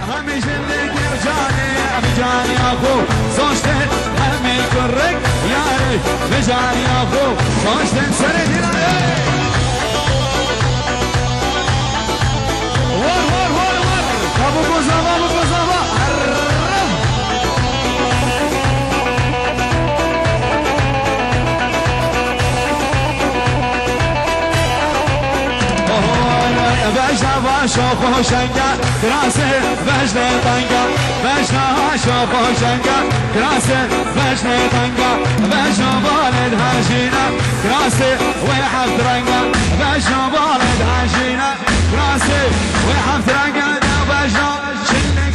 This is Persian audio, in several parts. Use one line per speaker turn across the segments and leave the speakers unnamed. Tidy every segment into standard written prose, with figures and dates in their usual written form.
همي جلك رجاني اخو صوشتن همي كرك يا ريت رجاني اخو صوشتن سردنا ور ابو قزابة باشا خوشنگا کراسه وجه تنگا باشا خوشنگا کراسه وجه تنگا باشا بالد هاجینا کراسه و حفظ رنگا باشا بالد هاجینا کراسه و حفظ رنگا باشا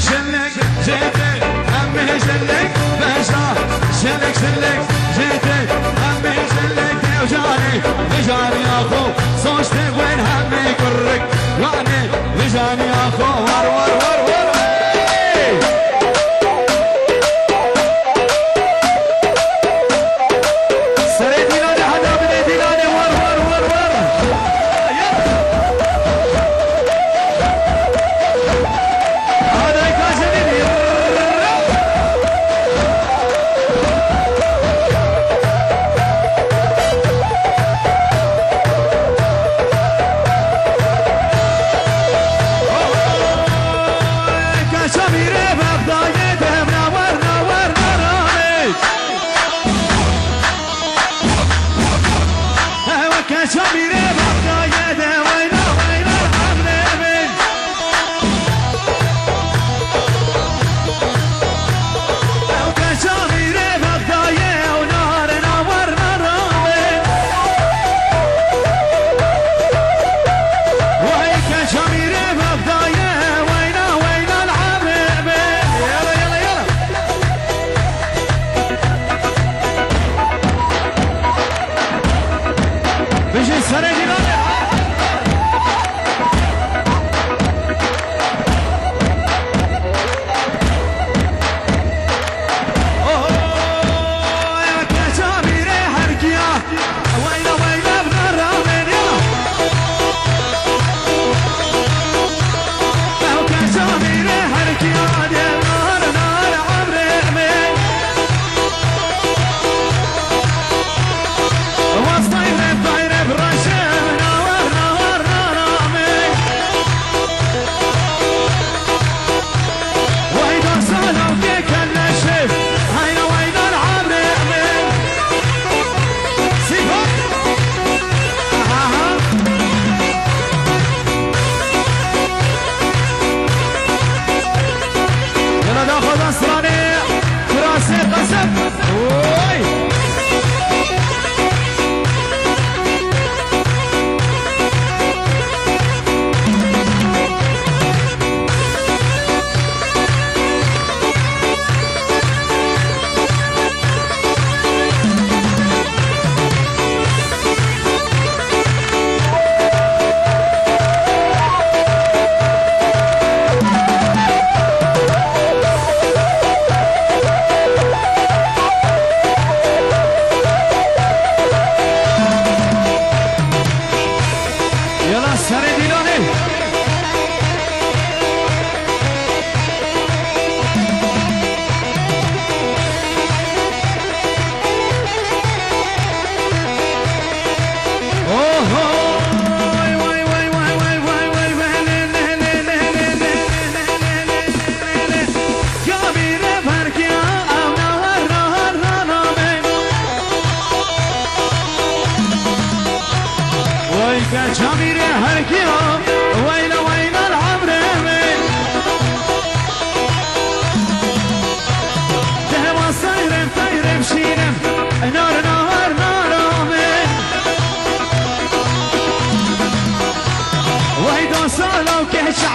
شلك جيتي همي شلك باشا شلك جيتي همي شلك وجاني اخو صوشتي وين همي كرك واني وجاني اخو ور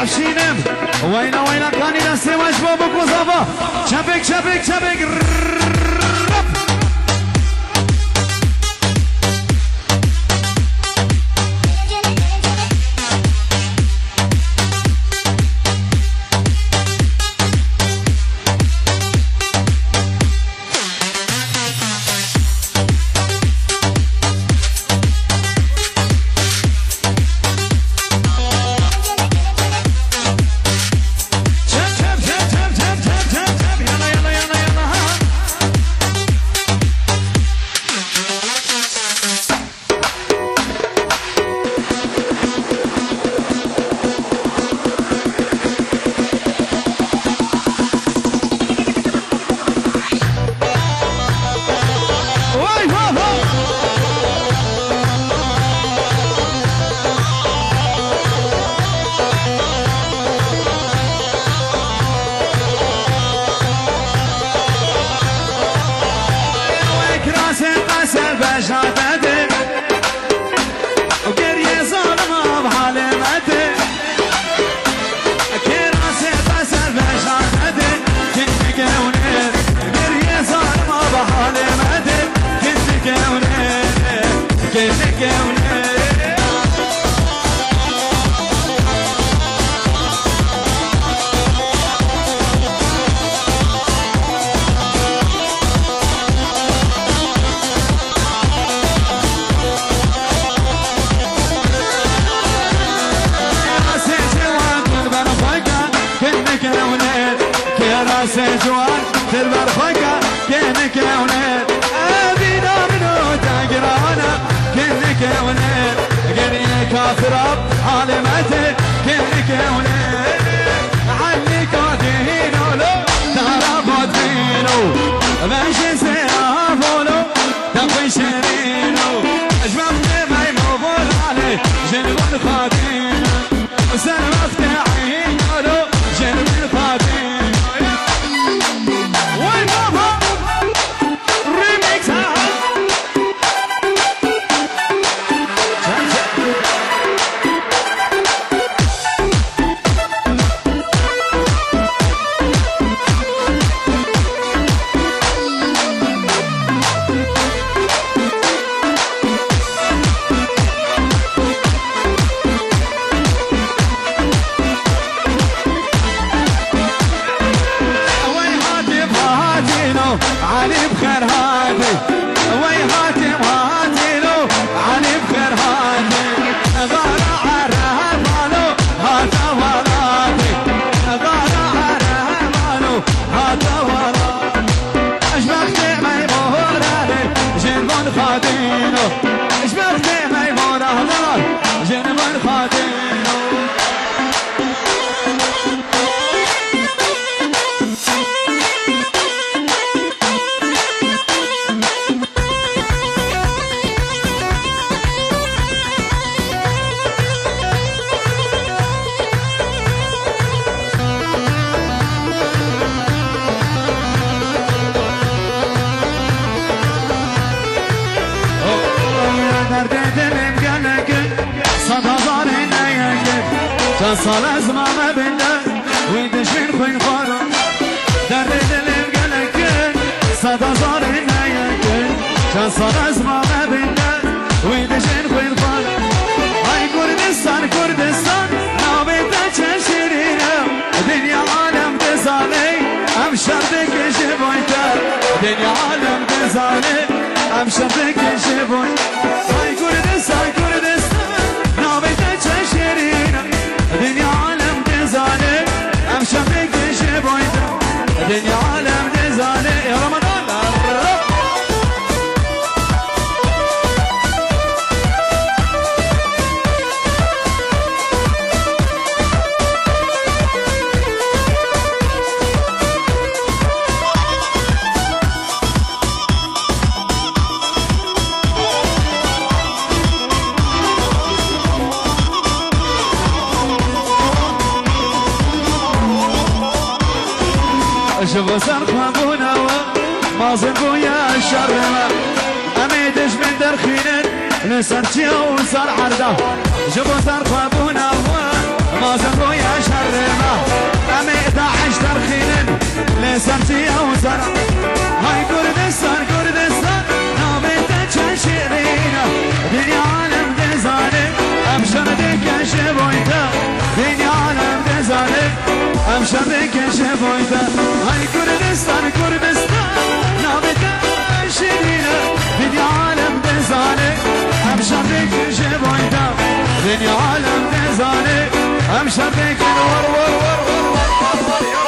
شينم وين كان ينسي وجبه بكوزافا شبك
كنك ونيل سجوان تربرفقة كنك ونيل أبينا منو تقرانا كنك ونيل قرينا كاثرب عالمته كنك ونيل عني كاتهين ولو تربط فينو ماشي سيافولو تقوي شرينو أجمعت ما يموفول عليه جنب خاتين وسلمت عين ولو جنب خاتين علي بخير هاتي وي هاتي وهاتي له علي بخير هاتي غارة عرها مالو هاتا ولاتي غارة عرها مالو هاتا ولاتي اشبختي ميمون علي جنبون خادينو اشبختي ميمون علي جنبون خادينو صار ازمامه بنا ويدش من خوين خارو درد دلم قلقن صدا صار النايقن كان صار ازمامه بنا ويدش من خوين خارو هاي كردستان كردستان نابتا چشرينه دنيا عالم تزاني ام شردك شبويتا دنيا عالم تزاني ام شردك شبويتا هاي كردستان كردستان نابتا چشرينه دنيا عالم تزاني امشى بك شبويته دنيا عالم تزاني يا رمضان شوفوا سرقابونا ما زنقوا يا الشرمة أميدش من درخينن نسرتي وصار عرضة شوفوا سرقابونا ما زنقوا يا الشرمة أميد عش درخينن نسرتي وصار هاي كردستان كردستان نابتا تشيرينا دنيا عالم تزاني أمشردك يا شبويتا دنيا عالم تزاني أمشردك يا شبويتا هاي كردستان كردستان نابتا شيرينا دنيا عالم تزاني أمشردك يا شبويتا دنيا عالم تزاني أمشردك ور ور ور ور ور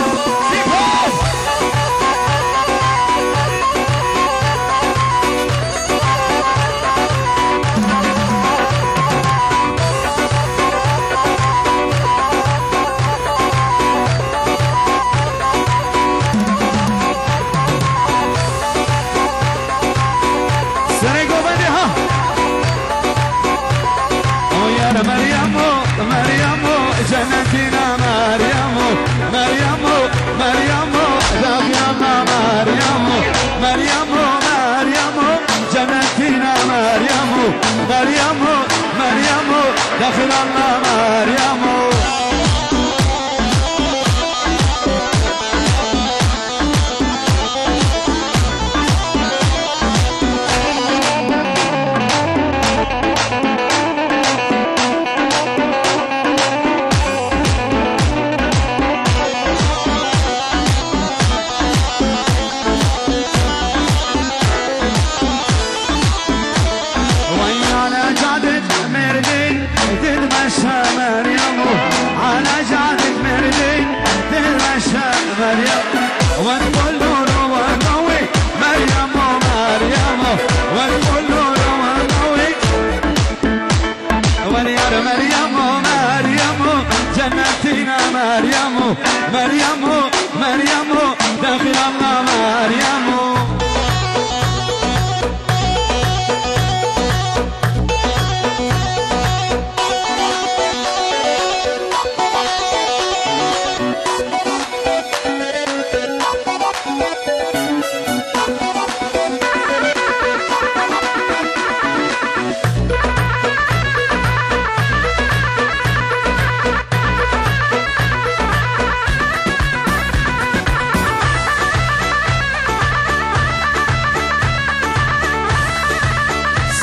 مريمو مريمو جنتنا مريمو مريمو مريمو داخلنا مريمو مريمو مريمو جنتنا مريمو مريمو مريمو داخلنا مريمو
تتمشى مريم على جعدك مردين تتمشى مريم وتقول نور وضوي مريم مريم وتقول نور وضوي وليار مريم مريم جنتنا مريم مريم مريم داخل الله مريم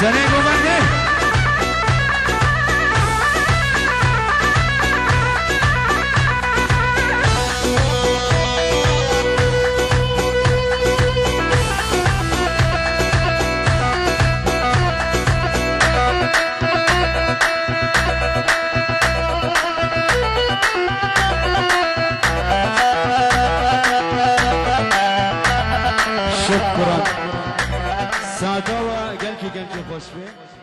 سريع وبنده شكرا سادوا قلبي خوش بيه